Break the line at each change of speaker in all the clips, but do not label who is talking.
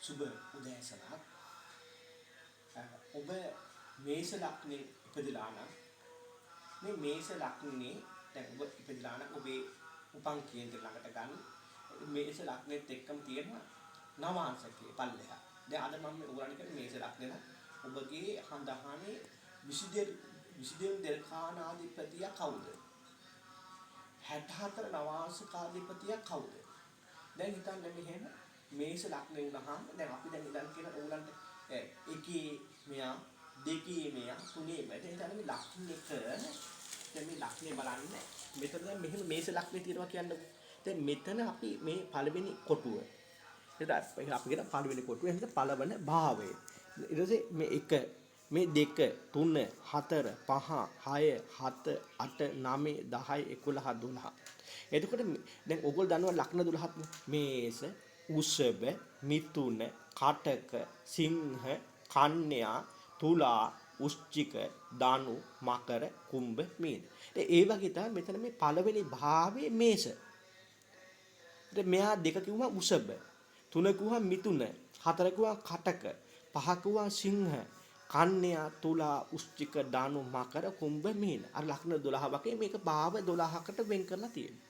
සුබ උදෑසනක්. ඔබ මේෂ ලග්නේ ඉපදලා නම් මේ මේෂ ලග්නේ දැන් ඔබ ඉපදලා නම් ඔබේ උපන් කේන්ද්‍ර ළඟට ගන්න මේෂ ලග්නෙත් එක්කම තියෙන නවාංශකයේ පල්ලෙහා. දැන් අද මම ඔයගොල්ලන්ට කියන්නේ මේෂ ලග්නේ නම් ඔබගේ හඳහනේ 22 දෙල්ඛානාධිපතිය කවුද? 64 නවාංශකාධිපතිය කවුද? දැන් හිතන්න මෙහෙම මේෂ ලග්නේ වුණාම දැන් අපි දැන් ඉඳන් කියන ඕගලන්ට එකේ මෙයා දෙකේ මෙයා තුනේ මෙයා දැන් හිතන්න මේ ලග්න එක දැන් මේ ලග්නේ බලන්න මෙතන දැන් මෙහෙම මේෂ ලග්නේ තියෙනවා කියන්නේ දැන් මෙතන අපි මේ පළවෙනි කොටුව ඊට අපි කියන පළවෙනි කොටුව එහෙනම් පළවන භාවය ඊට පස්සේ මේ 1 මේ 2 3 4 5 6 7 8 9 10 11 12 එතකොට දැන් ඕගොල්ලෝ දන්නවා ලග්න 12ක් මේෂ උෂභ මිථුන කටක සිංහ කන්‍යා තුලා වෘශ්චික ධනු මකර කුම්භ මීන. ඒ වගේ තමයි මෙතන මේ පළවෙනි භාවයේ මේෂ. ඉතින් මෙයා දෙක කිව්වම උෂභ, තුන කිව්වම මිථුන, හතර කිව්වම කටක, පහ කිව්වම සිංහ, කන්‍යා තුලා වෘශ්චික ධනු මකර කුම්භ මීන. අර ලග්න 12 වගේ මේක භාව 12කට වෙන් කරලා තියෙනවා.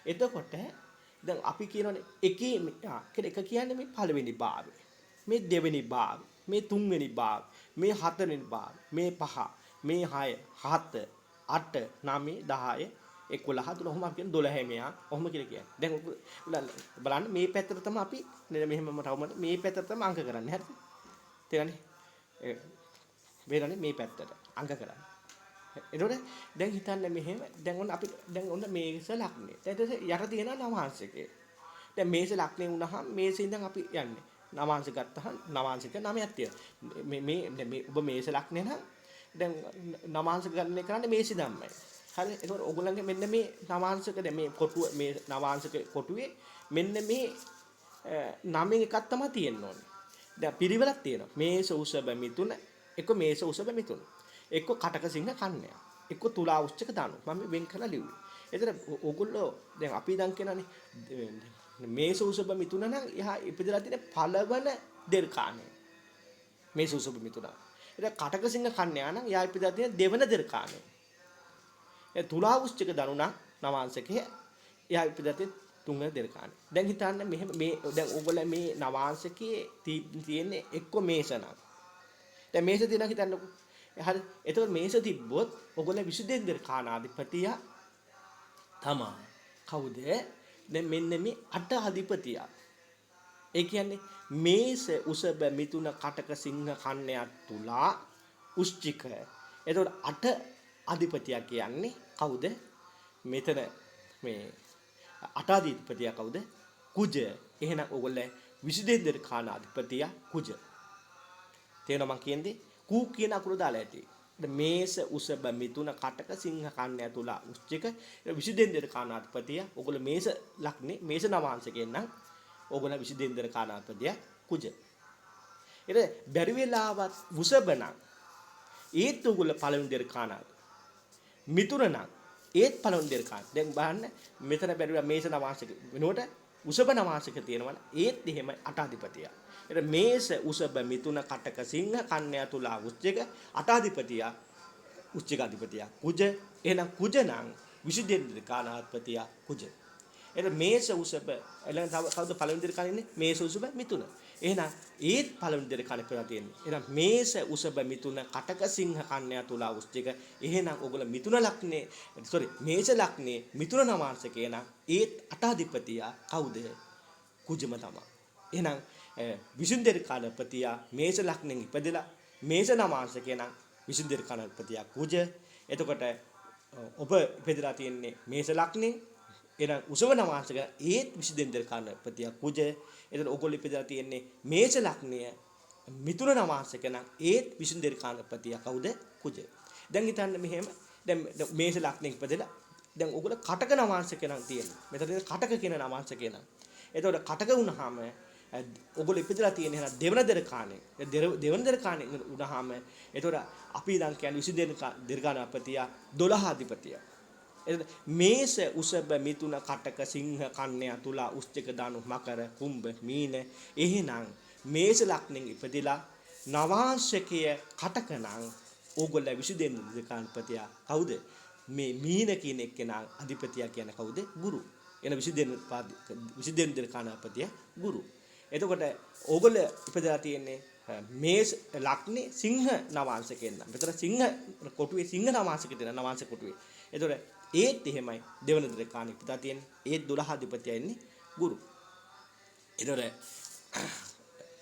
එතකොට දැන් අපි කියනවානේ එකේ එක කියන්නේ මේ පළවෙනි භාවය. මේ දෙවෙනි භාවය, මේ තුන්වෙනි භාවය, මේ හතරවෙනි භාවය, මේ පහ, මේ 6, 7, 8, 9, 10, 11, 12 ඔහොම අපි කියන 12 මෙයා. ඔහොම කියලා කියන්නේ. දැන් බලන්න මේ පැත්තට තමයි අපි මෙහෙමම තවම මේ පැත්තට තමයි අංක කරන්නේ. හරිද? තේරෙන්නේ? වේරනේ මේ පැත්තට අංක කරන්නේ. එතකොට දැන් හිතන්න මෙහෙම දැන් ඔන්න අපි දැන් ඔන්න මේෂ ලග්නේ. ඊට පස්සේ යට තියෙන නවාංශකේ. දැන් මේෂ ලග්නේ වුණාම මේෂ ඉඳන් අපි යන්නේ. නවාංශ ගත්තහම නවාංශක 9ක් තියෙනවා. මේ ඔබ මේෂ ලග්නේ නම් දැන් නවාංශ ගන්න කරන්නේ මේෂ ධම්මයි. හරි. එතකොට ඕගොල්ලන්ගේ මෙන්න මේ නවාංශක දැන් මේ කොටුව මේ නවාංශක කොටුවේ මෙන්න මේ 9 එකක් තමයි තියෙන්න ඕනේ. දැන් පිරිවෙලක් තියෙනවා. මේෂ උෂභ මිථුන එක මේෂ උෂභ මිථුන. එක්ක කටක සිංහ කන්‍යා. එක්ක තුලා වෘශ්චික ධනු. මම වෙන් කරලා ලිව්වේ. එතන ඕගොල්ලෝ දැන් අපි දැන් කියනනේ මේෂ උෂභ මිථුන නම් එහා ඉපදලා තියෙන පළවන දෙර්කාණය. මේෂ උෂභ මිථුන. එතන කටක සිංහ කන්‍යා නම් එහා ඉපදලා තියෙන දෙවන දෙර්කාණය. ඒ තුලා වෘශ්චික ධනු නම් නවාංශකයේ එහා ඉපදලා තියෙන තුන්වෙනි දෙර්කාණය. දැන් හිතන්න මෙහෙම මේ දැන් ඕගොල්ලෝ මේ නවාංශකයේ තියෙන්නේ එක්ක මේෂ නම්. දැන් මේෂ තියෙනවා හිතන්නකෝ. හරි. එතකොට මේෂ තිබ්බොත් ඔයගොල්ලෝ 22 දෙර්කාණාධිපතිය තමයි. කවුද? දැන් මෙන්න මේ 8 අධිපතිය. ඒ කියන්නේ මේෂ උෂභ මිථුන කටක සිංහ කන්‍යා තුලා වෘශ්චික. එතකොට 8 අධිපතිය කියන්නේ කවුද? මෙතන මේ 8 අධිපතිය කවුද? කුජ. එහෙනම් ඔයගොල්ලෝ 22 දෙර්කාණාධිපතිය කුජ. තේරෙනවද මං කියන්නේ? කූ කියන අකුර දාලා ඇති. මේෂ උෂභ මිථුන කටක සිංහ කන්‍යා තුලා වෘශ්චික 22 දෙර්කාණාධිපතිය. ඔයගොල්ලෝ මේෂ ලග්නේ මේෂ නවාංශකෙන් නම් ඔයගොල්ලෝ 22 දෙර්කාණාධිපතිය කුජ. ඊට බැරි වෙලාවත් වෘෂභ නම් ඒත් ඔයගොල්ලෝ පළවෙනි දෙර්කාණාධිපති. මිථුන නම් ඒත් පළවෙනි දෙර්කාණාධිපති. දැන් බලන්න මෙතන බැරි වෙලා මේෂ නවාංශක වෙනකොට වෘෂභ නවාංශක තියෙනවා ඒත් එහෙම 8 අධිපතිය. එතන මේෂ උෂභ මිථුන කටක සිංහ කන්‍යා තුලා වෘශ්චික 8 අධිපතිය වෘශ්චික අධිපතිය කුජ. එහෙනම් කුජ නම් 22 දෙර්කාණාධිපතිය කුජ. එතන මේෂ උෂභ ඊළඟ තව කවුද පළවෙනි දෙර්කාණේ ඉන්නේ? මේෂ උෂභ මිථුන. එහෙනම් ඒත් පළවෙනි දෙර්කාණේ කරලා තියෙන්නේ. එහෙනම් මේෂ උෂභ මිථුන කටක සිංහ කන්‍යා තුලා වෘශ්චික. එහෙනම් ඔයගොල්ලෝ මිථුන ලග්නේ මේෂ ලග්නේ මිථුන නවාංශකේ නම් ඒත් 8 අධිපතිය කවුද? කුජම තමයි. එහෙනම් 22 දෙර්කාණාධිපතිය මේෂ ලග්නෙන් ඉපදෙලා මේෂ නවාංශකේ නම් 22 දෙර්කාණාධිපතිය කුජ. එතකොට ඔබ ඉපදලා තියෙන්නේ මේෂ ලග්නේ. එහෙනම් උෂභ නවාංශක ඒත් 22 දෙර්කාණාධිපතිය කුජ. එතකොට ඔයගොල්ලෝ ඉපදලා තියෙන්නේ මේෂ ලග්නය මිථුන නවාංශක නම් ඒත් 22 දෙර්කාණාධිපතිය කවුද? කුජ. දැන් හිතන්න මෙහෙම දැන් මේෂ ලග්නෙන් ඉපදෙලා දැන් ඔයගොල්ලෝ කටක නවාංශකේ නම් තියෙන්නේ. මෙතන කටක කියන නවාංශකේ නම්. එතකොට කටක වුණාම ඔයගොල්ලෝ ඉපදලා තියෙන එහෙනම් දෙවන දෙර්කාණේ. දෙවන දෙර්කාණේ වුණාම එතකොට අපි දැන් කියන්නේ 22 දෙර්කාණාධිපතිය 12 අධිපතිය. එතකොට මේෂ උෂභ මිථුන කටක සිංහ කන්‍යා තුලා වෘශ්චික ධනු මකර කුම්භ මීන. එහෙනම් මේස ලග්නෙන් ඉපදිලා නවාංශකයේ කටකණන් ඕගොල්ලෝ 22 දෙකාන්පතිය කවුද? මේ මීන කියන එක්කෙනා අධිපතියා කියන්නේ කවුද? ගුරු. එන 22 දෙකාන්පතිය ගුරු. එතකොට ඕගොල්ලෝ ඉපදලා තියෙන්නේ මේස ලග්නේ සිංහ නවාංශකෙන් නම්. මෙතන සිංහ කොටුවේ සිංහ නවාංශකෙ දෙන නවාංශ කොටුවේ. එතකොට ඒත් එහෙමයි දෙවන දෙකාණ ඉපදලා තියෙන්නේ. ඒත් 12 අධිපතියා ඉන්නේ ගුරු. එතකොට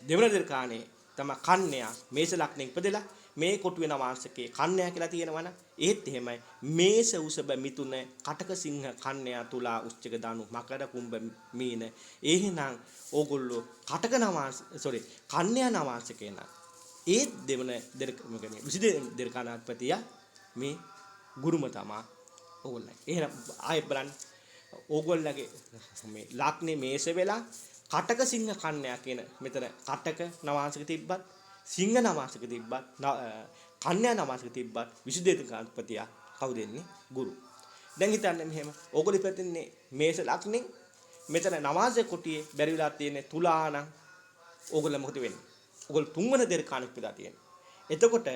දෙවන දෙකාණේ තමයි කන්‍යා මේස ලග්නෙන් ඉපදලා මේ කොටුවේ නවාංශකේ කන්‍යා කියලා තියෙනවනම් ඒත් එහෙමයි මේස උසබ මිතුන කටක සිංහ කන්‍යා තුලා උච්චක දනු මකර කුම්භ මීන එහෙනම් ඕගොල්ලෝ කටක නවාංශ කන්‍යා නවාංශකේ නම් ඒත් දෙවන දෙකමකනේ 22 දෙකාණාධිපතියා මේ ගුරුම තමා ඕගොල්ලෝ. එහෙනම් ආයෙ බලන්න ඕගොල්ලගේ මේ ලග්නේ මේස වෙලා කටක සිංහ කන්‍යා කියන මෙතන කටක නවාංශක තිබ්බත් සිංහ නවාංශක තිබ්බත් කන්‍යා නවාංශක තිබ්බත් 22 දෙකාණාධිපතියා කවුද එන්නේ? ගුරු. දැන් හිතන්න මෙහෙම ඕගොල්ලෝ ඉපදින්නේ මේස ලග්නෙන් මෙතන නවාංශ කොටියේ බැරි වෙලා තියෙන්නේ තුලා නම් ඕගොල්ලෝ මොකද වෙන්නේ? ඕගොල්ලෝ තුන්වන දෙකාණ ඉපදලා තියෙන්නේ. එතකොට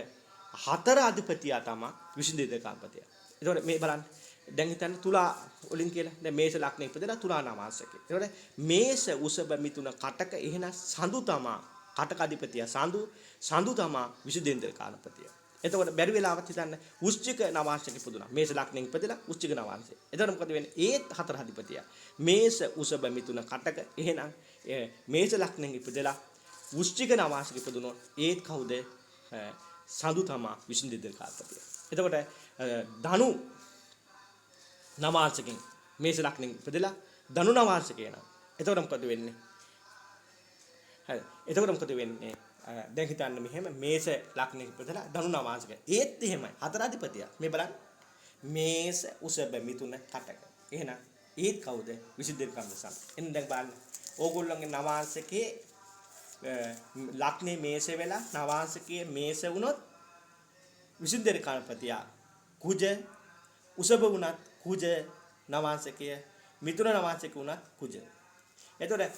හතර අධිපතියා තමයි 22 දෙකාණාධිපතියා. එතකොට මේ බලන්න දැන් හිතන්න තුලා වලින් කියලා දැන් මේස ලග්නේ ඉපදලා තුලා නවාංශකේ. එතකොට මේස උසබ මිතුන කටක එහෙනම් සඳු තමා කටක අධිපතියා සඳු තමා 22 දෙකාණාධිපතියා. එතකොට බැරි වෙලාවත් හිතන්න වෘශ්චික නවාංශක ඉපදුනා. මේස ලග්නෙන් ඉපදලා වෘශ්චික නවාංශය. එතකොට මොකද වෙන්නේ? ඒත් හතර අධිපතියා. මේස උසබ මිතුන කටක එහෙනම් මේස ලග්නෙන් ඉපදලා වෘශ්චික නවාංශක ඉපදුනොත් ඒත් කවුද? සඳු තමා 22 දෙකාණාධිපතියා. එතකොට ධනු නවාංශකෙන් මේස ලග්නෙන් ඉපදලා ධනු නවාංශකේ නම් එතකොට මොකද වෙන්නේ? හරි. එතකොට මොකද වෙන්නේ? දැන් හිතන්න මෙහෙම මේස ලග්නෙ ඉපදලා ධනු නවාංශක. ඒත් එහෙමයි හතර අධිපතියා. මේ බලන්න. මේස උසබ මිතුන කටක. එහෙනම් ඒත් කවුද? 22 කන්දසම්. එන්න දැන් බලන්න. ඕගොල්ලෝගේ නවාංශකේ ලග්නේ මේස වෙලා නවාංශකයේ මේස වුණොත් 22 දෙකාණාධිපතියා කුජ උසබ වුණත් කුජ නවාංශකය මිතුන නවාංශක වුණත් කුජ. එතකොට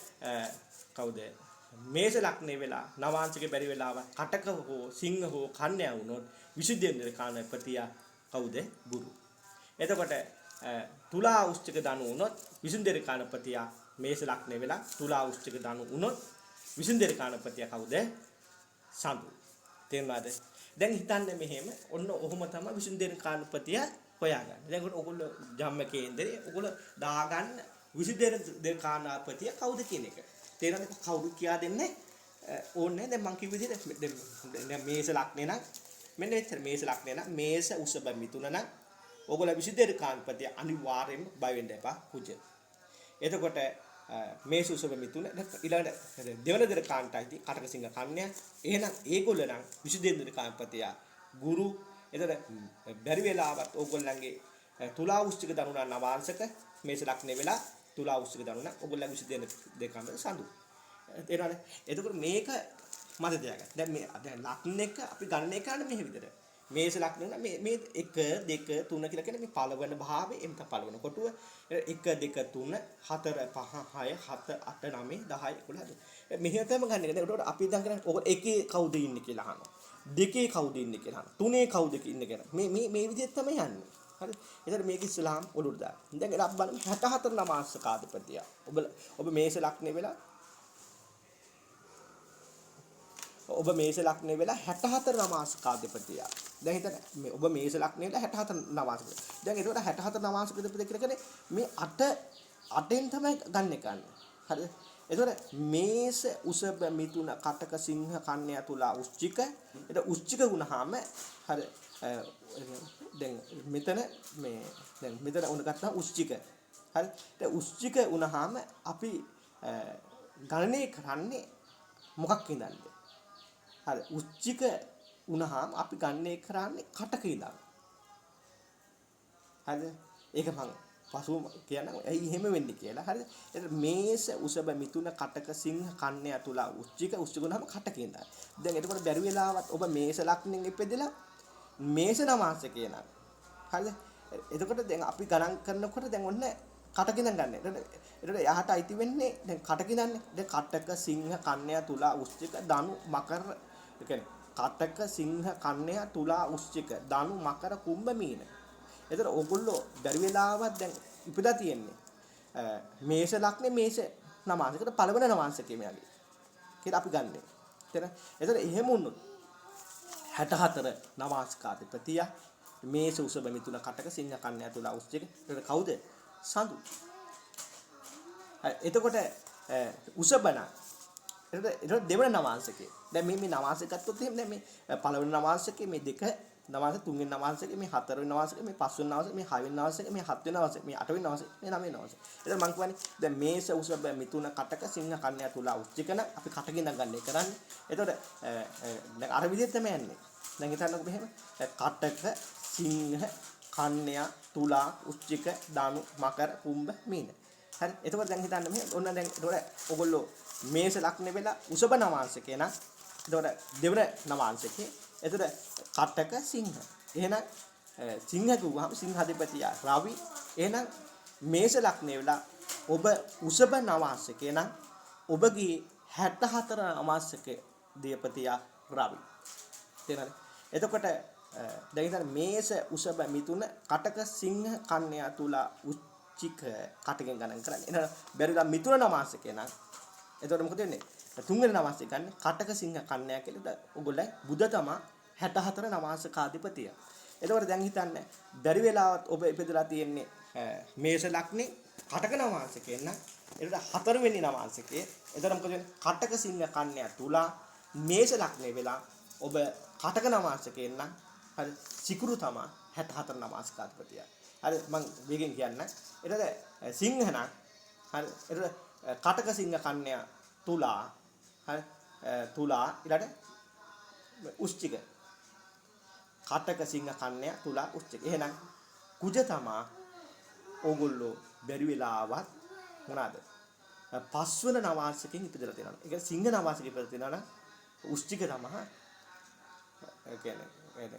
කවුද? මේස ලග්නේ වෙලා නවාංශකේ බැරි වෙලාව කටක හෝ සිංහ හෝ කන්‍යා වුණොත් 22 දෙකාණාධිපතියා කවුද? ගුරු. එතකොට තුලා උච්චක ධනු වුණොත් 22 දෙකාණාධිපතියා මේස ලග්නේ වෙලා තුලා උච්චක ධනු වුණොත් 22 දෙකාණාධිපතියා කවුද? සඳු. තේරුණාද? දැන් හිතන්න මෙහෙම ඔන්න ඔහොම තමයි 22 දෙකාණාධිපතියා හොයාගන්න. දැන් ඔයගොල්ලෝ ජම්ම කේන්දරේ ඔයගොල්ලෝ දාගන්න 22 දෙකාණාධිපතියා කවුද කියන එක. තේරෙනවද? කවුරු කියා දෙන්නේ ඕනේ. දැන් මං කිව්ව විදිහට දැන් මේස ලග්නේ නම් මෙන්න මෙච්චර මේස ලග්නේ නම් මේස උසබ මිතුන නම් ඕගොල්ලෝ 22 දෙකාණාධිපතියා අනිවාර්යෙන්ම බය වෙන්න එපා කුජ. එතකොට මේස උසබ මිතුන ඊළඟට දෙවන දෙකාණ්ටයි කටක සිංහ කන්‍යා. එහෙනම් ඒගොල්ලෝ නම් 22 දෙකාණාධිපතියා ගුරු. එතකොට බැරි වෙලාවත් ඕගොල්ලන්ගේ තුලා වෘශ්චික ධනුනා නවාංශක මේස ලග්නේ වෙලා තුලා වෘශ්චික ධනුනා ඕගොල්ලන්ගේ 22 දෙකාණාධිපති සඳු. තේරෙනවද? එතකොට මේක මත තියාගන්න. දැන් මේ දැන් ලග්න එක අපි ගණනය කරන්නේ මෙහෙ විදිහට. මේස ලග්න මේ 1 2 3 කියලා කියන්නේ මේ පළවන භාවයේ එම්ත පළවන කොටුව 1 2 3 4 5 6 7 8 9 10 11 මෙහෙම තමයි ගන්න එක. දැන් උඩට අපි දැන් කරන්නේ ඔක එකේ කවුද ඉන්නේ කියලා අහනවා. දෙකේ කවුද ඉන්නේ කියලා අහනවා. තුනේ කවුද ඉන්නේ කියලා. මේ විදිහට තමයි යන්නේ. හරි. ඒතර මේක ඉස්ලාම් ඔළුවට දාන්න. දැන් ඒක බලමු 64 නමාංශකාධිපතියා. ඔබ මේස ලග්නේ වෙලා ඔබ මේස ලග්නේ වෙලා 64 නමාංශකාධිපතියා. දැන් හිතන්න මේ ඔබ මේස ලග්නේ වෙලා 64 නමාංශක. දැන් ඒකට 64 නමාංශකාධිපතිය කියලා කියන්නේ මේ 8ෙන් තමයි ගන්න එකන්නේ. හරිද? එතකොට මේස උසබ මිතුන කටක සිංහ කන්‍යා තුලා උච්චික. ඒක උච්චික වුණාම හරි දැන් මෙතන උන ගත්තා උච්චික. හරි. දැන් උච්චික වුණාම අපි ගණනය කරන්නේ මොකක් ඉඳන්ද? හරි. උච්චික වුණාම අපි ගණනය කරන්නේ කටක ඉඳන්. හරිද? ඒක මම පසුව කියන්නම් ඇයි එහෙම වෙන්නේ කියලා. හරිද? එතකොට මේස උසබ මිතුන කටක සිංහ කන්‍යා තුලා උච්චික වුණාම කටක ඉඳන්. දැන් එතකොට බැරි වෙලාවත් ඔබ මේස ලග්නෙන් ඉපදෙලා මේස නවාංශකේ නම්. හරිද? එතකොට දැන් අපි ගණන් කරනකොට දැන් ඔන්න කටකින්දන් ගන්න. එතකොට එහාට අයිති වෙන්නේ දැන් කටකින්දන්නේ. දැන් කටක සිංහ කන්‍යා තුලා වෘශ්චික ධනු මකර. ඒ කියන්නේ කටක සිංහ කන්‍යා තුලා වෘශ්චික ධනු මකර කුම්භ මීන. එතකොට ඕගොල්ලෝ බැරි වෙලාවක් දැන් ඉපදලා තියෙන්නේ. මේෂ ලග්නේ මේෂ නමාංශයකට පළවෙනි නමාංශකේ මෙයාගේ. කියලා අපි ගන්නෙ. එතකොට එහෙම වුණොත් 64 නවාස්කාධිපතිය මේස උසබ මිතුන කටක සිංහ කන්‍යා තුලා වෘශ්චික. එතකොට කවුද? සඳු. එතකොට උසබන. එතකොට දෙවන නවාංශකේ. දැන් මේ නවාංශක ගත්තොත් එහෙම දැන් මේ පළවෙනි නවාංශකේ මේ දෙක නවාංශක තුන්වෙනි නවාංශකේ මේ හතරවෙනි නවාංශකේ මේ පස්වෙනි නවාංශකේ මේ හයවෙනි නවාංශකේ මේ හත්වෙනි නවාංශකේ මේ අටවෙනි නවාංශකේ මේ නවවෙනි නවාංශකේ. එතකොට මම කියන්නේ දැන් මේස උසබ මිතුන කටක සිංහ කන්‍යා තුලා වෘශ්චිකන අපි කටකින් ගන්න කරන්නේ. එතකොට දැන් අර විදිහට තමයි යන්නේ. දැන් හිතන්නකෝ මෙහෙම කටක සිංහ කන්‍යා තුලා වෘශ්චික ධනු මකර කුම්භ මීන. හරි. එතකොට දැන් හිතන්න මෙහෙම ඔන්න දැන් එතකොට ඔයගොල්ලෝ මේෂ ලග්නේ වෙලා උසබ නවාංශකේ නම් එතකොට දෙවන නවාංශකේ එතකොට කටක සිංහ. එහෙනම් සිංහ කිව්වහම සිංහාධිපතිය රවි. එහෙනම් මේෂ ලග්නේ වෙලා ඔබ උසබ නවාංශකේ නම් ඔබගේ 64 නවාංශකේ දීපතිය රවි. තේරෙනවද? එතකොට දැන් ඉතින් මේෂ උසබ මිතුන කටක සිංහ කන්‍යා තුලා වෘශ්චික කටකෙන් ගණන් කරන්නේ. එහෙනම් බැරිලා මිතුන නවාංශකේ නම් එතකොට මොකද වෙන්නේ? තුන්වෙනි නවාංශය ගන්න කටක සිංහ කන්‍යා කියලා ඔයගොල්ලෝ බුද තමයි 64 නවාංශකාධිපතිය. එතකොට දැන් හිතන්න බැරි වෙලාවත් ඔබ ඉපදලා තියෙන්නේ මේෂ ලග්නේ කටක නවාංශකේ නම් එතකොට හතරවෙනි නවාංශකේ. එතකොට මොකද වෙන්නේ? කටක සිංහ කන්‍යා තුලා මේෂ ලග්නේ වෙලා ඔබ කටක නවාංශකේ නම් හරි සිකුරු තමයි 64 නවාංශකාධිපතිය. හරි මම වේගෙන් කියන්න. එතකොට සිංහ නම් හරි එතකොට කටක සිංහ කන්‍යා තුලා හරි තුලා ඊළඟ වෘශ්චික කටක සිංහ කන්‍යා තුලා වෘශ්චික. එහෙනම් කුජ තමා ඕගොල්ලෝ බැරි වෙලාවත් මොනවාද? පස්වන නවාංශකෙන් ඉපදලා තියෙනවා. ඒ කියන්නේ සිංහ නවාංශකෙ ඉපදලා තියෙනවා නම් වෘශ්චික තමා ඒ කියන්නේ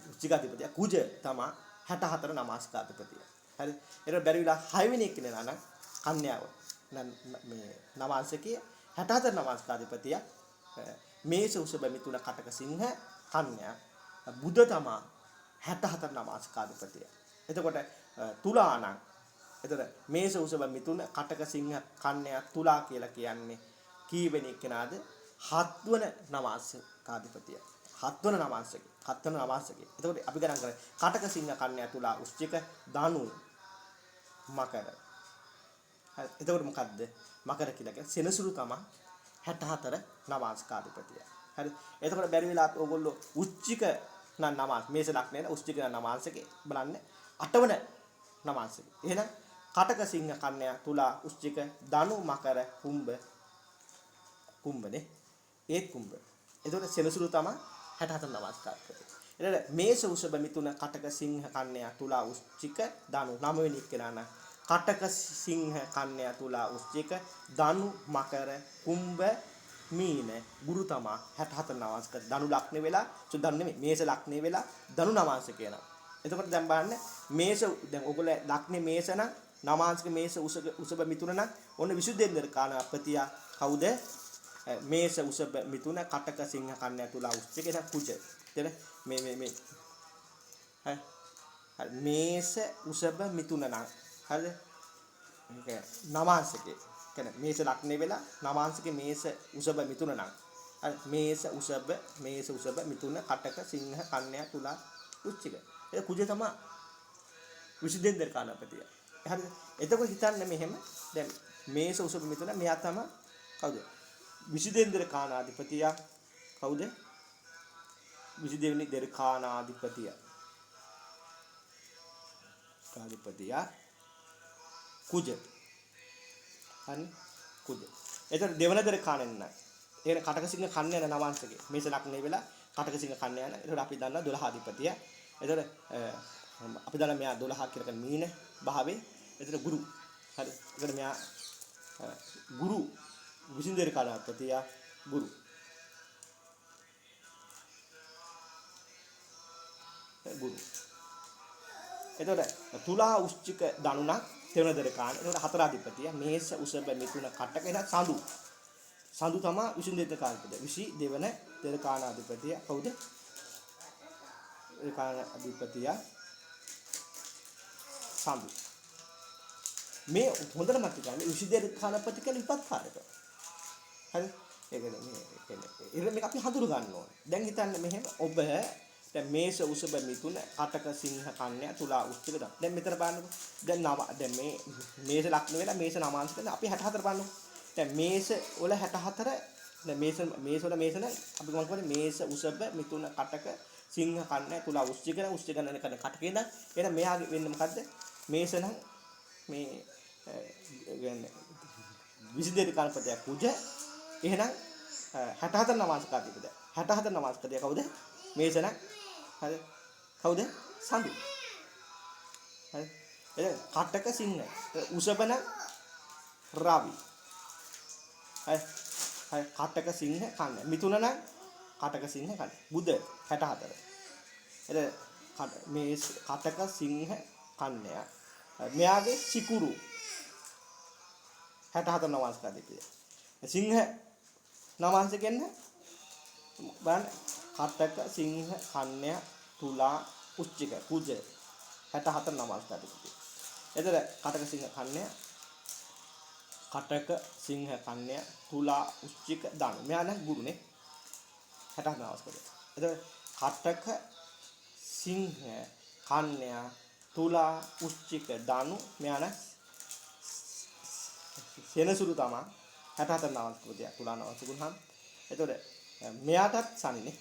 වෘශ්චිකාධිපතිය කුජ තමා 64 නවාංශකාධිපතිය. හරි. ඒක බැරි වෙලා 6 වෙනි එක නේ නම් කන්‍යාව. මේ නවාංශකයේ 64 නවාංශකාධිපතිය මේෂ උසබ මිතුන කටක සිංහ කන්‍යා බුද තමා 64 නවාංශකාධිපතිය. එතකොට තුලා නම් එතකොට මේෂ උසබ මිතුන කටක සිංහ කන්‍යා තුලා කියලා කියන්නේ කීවෙනි කෙනාද? 7 වන නවාංශකාධිපතිය. 7 වන නවාංශකේ. 7 වන නවාංශකේ. එතකොට අපි ගණන් කරන්නේ කටක සිංහ කන්‍යා තුලා වෘශ්චික ධනු මකර. හරි. එතකොට මොකද්ද? මකර කියලා කියන්නේ සෙනසුරු තමයි 64 නවාංශකාධිපතිය. හරි. එතකොට බැරි වෙලාවත් ඕගොල්ලෝ උච්චික නම් නවාංශ මේෂ ලග්නේ උච්චික නම් නවාංශකේ බලන්න 8 වන නවාංශකේ. එහෙනම් කටක සිංහ කන්‍යා තුලා උච්චික ධනු මකර කුම්භනේ ඒත් කුම්භ. එතකොට සෙනසුරු තමයි 64 නවාංශකාධිපතිය. එතකොට මේෂ උසබ මිතුන කටක සිංහ කන්‍යා තුලා උච්චික ධනු 9 වෙනි කෙනා නම් කටක සිංහ කන්‍යා තුලා වෘශ්චික ධනු මකර කුම්භ මීන ගුරු තමා 64 නවාංශක ධනු ලග්නේ වෙලා ධනු නෙමෙයි මේෂ ලග්නේ වෙලා ධනු නවාංශක කියනවා. එතකොට දැන් බලන්න මේෂ දැන් ඔයගොල්ලෝ ලග්නේ මේෂ නම් නවාංශක මේෂ උසබ මිතුන නම් ඔන්න විසුද්ධියෙන්දර කාණපතිය කවුද? මේෂ උසබ මිතුන කටක සිංහ කන්‍යා තුලා වෘශ්චික එන කුජ. තේරෙන්නේ? මේ හරි මේෂ උසබ මිතුන නම් හරිද? මේක නවාංශකේ. කියන්නේ මේෂ ලග්නේ වෙලා නවාංශකේ මේෂ උසබ මිතුන නම්. හරි මේෂ උසබ මිතුන කටක සිංහ කන්‍යා තුලා වෘශ්චික. ඒ කුජ තමයි විසුද්ධියෙන්දර කාණපතිය. හරිද? එතකොට හිතන්න මෙහෙම දැන් මේෂ උසබ මිතුන මෙයා තමයි කවුද? විසුද්ධියෙන්දර කාණාධිපතිය කවුද? විසුද්ධියෙන්දර කාණාධිපතිය. කාධිපතිය කුජ. හරි කුජ. එතකොට දෙවනදර කාණෙන් නයි. ඒන කටක සිංහ කන්‍යා යන නවාංශකේ. මේෂ ලග්නේ වෙලා කටක සිංහ කන්‍යා යන. එතකොට අපි දන්නවා 12 අධිපතිය. එතකොට අපි දන්නවා මෙයා 12 කියලා කියන්නේ මීන භාවේ. එතකොට ගුරු. හරි. එතකොට මෙයා ගුරු විසුද්ධියෙන්දර කාණාධිපතිය ගුරු. ගුරු. එතකොට තුලා උච්චික ධනුණක් තෙවන දරකාන. එතකොට හතර අධිපතිය මේස උසබ මිතුන කටක එන සඳු. සඳු තමයි 22 කාර්කද. 22 වන දරකාන අධිපතිය කවුද? දරකාන අධිපතිය සඳු. මේ හොඳට මතක ගන්න 22 කාණපති කියන විපත්කාරක. හරි? ඒක නේ මේක අපි හඳුන ගන්න ඕනේ. දැන් හිතන්න මෙහෙම ඔබ දැන් මේස උසබ මිතුන කටක සිංහ කන්‍යා තුලා උච්චක දා. දැන් මෙතන බලන්නකෝ. දැන් මේ මේස ලක්ෂණ වෙලා මේස නමාංශ කරලා අපි 64 බලන්නකෝ. දැන් මේස වල 64 දැන් මේස වල මේස නම් අපි මොකක්ද කරන්නේ මේස උසබ මිතුන කටක සිංහ කන්‍යා තුලා උච්චක කරන කටක ඉඳන් එහෙනම් මෙයාගේ වෙන්නේ මොකද්ද? මේස නම් මේ කියන්නේ 22 කාණපතයක් කුජ එහෙනම් 64 නමාංශකාදීපද 64 නමාංශකාදිය කවුද? මේස නම් හරි කවුද? සඳු. හරි එහෙනම් කටක සිංහ උසබන රවි. හරි කටක සිංහ කන්න මිතුන නම් කටක සිංහ කන්න බුද 64. එහෙනම් මේ කටක සිංහ කන්නයා මෙයාගේ සිකුරු 64 නවාංශකාදීපද සිංහ නවාංශ කියන්නේ බලන්න කටක සිංහ කන්‍යා තුලා උච්චික කුජ 64 නවාංශකාදීපද. එතන කටක සිංහ කන්‍යා කටක සිංහ කන්‍යා තුලා උච්චික ධනු. මෙයා නම් ගුරුනේ 64 නවාංශකාදීපද. එතන කටක සිංහ කන්‍යා තුලා උච්චික ධනු මෙයා නම් සෙනසුරු තමයි 64 නවාංශකෘතිය තුලා නවාංශකුණහම්. එතකොට මෙයාටත් සනිනේ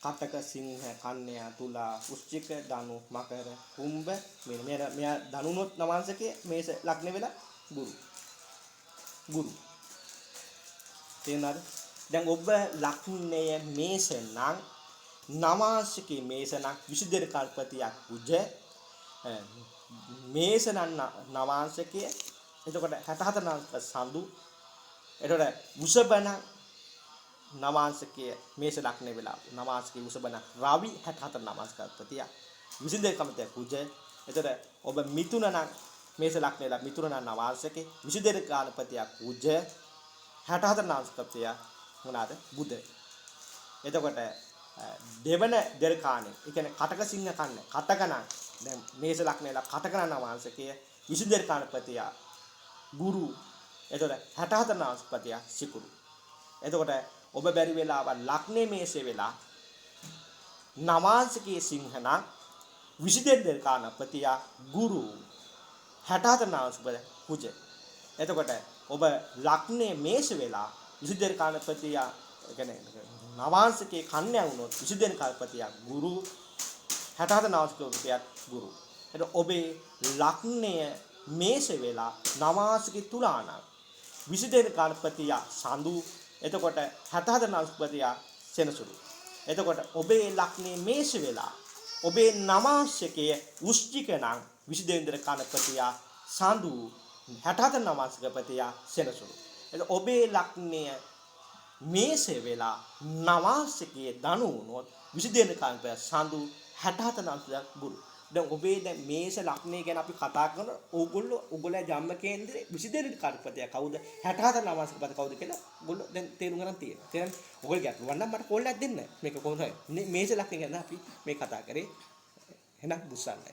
කටක සිංහ කන්‍යා තුලා උච්චික ධනු මකර කුම්භ මෙයා ධනුනොත් නවාංශකයේ මේස ලග්න වෙලා ගුරු තේනද? දැන් ඔබ ලග්නය මේස නම් නවාංශකයේ මේස නම් 22 කාණපතියක් කුජ මේස නම් නවාංශකයේ එතකොට 64 නවාංශක සඳු එතකොට උසබන නවාංශකයේ මේස ලග්න වෙලා නවාංශකයේ උසබන රවි 64 නවාංශකපතිය 22 කමතේ කුජ එතකොට ඔබ මිතුන නම් මේස ලග්න වෙලා මිතුන නම් නවාංශකයේ 22 කාණපතියක් කුජ 64 නවාංශකපතිය මොනවාද බුද. එතකොට දෙවන දරකාණේ ඒ කියන්නේ කටක සිංහ කන්න කටක නම් දැන් මේස ලග්න වෙලා කටක නම් නවාංශකයේ 22 කාණපතිය ගුරු එතකොට 64 නවාංශපතිය සිකුරු. එතකොට ඔබ බැරි වෙලාව ලග්නේ මේසේ වෙලා නවාංශකයේ සිංහ නම් 22 කාණපතිය ගුරු 64 නවාංශපතිය කුජ. එතකොට ඔබ ලග්නේ මේස වෙලා 22 කාණපතිය කියන්නේ නවාංශකයේ කන්‍යා වුණොත් 22 කාණපතිය ගුරු 64 නවාංශකයේ ගුරු. එතකොට ඔබේ ලග්නය මේස වෙලා නවාංශකයේ තුලාන 22 කාණපතිය සඳු එතකොට 64 නවාංශකපතිය සෙනසුරු. එතකොට ඔබේ ලග්නේ මේස වෙලා ඔබේ නවාංශකයේ උෂ්ඨික නම් 22 කාණපතිය සඳු 64 නවාංශකපතිය සෙනසුරු. එතකොට ඔබේ ලග්නය මේස වෙලා නවාංශකයේ ධනු වුණොත් 22 කාණපතිය සඳු 64 නවාංශක ගුරු. දැන් ඔබේ දැන් මේස ලග්නේ ගැන අපි කතා කරන ඕගොල්ලෝ ජම්ම කේන්දරේ 22 කාර්යපතිය කවුද 64 නවාංශකපති කවුද කියලා ඔයගොල්ලෝ දැන් තේරුම් ගන්න තියෙනවා. තේරෙනවද? ඔයගොල්ලෝ ගැටලුවක් නම් මට කෝල් එකක් දෙන්න. මේක කොහොමද? මේස ලග්නේ ගැන අපි මේ කතා කරේ. එහෙනම් බුස්සන්නයි.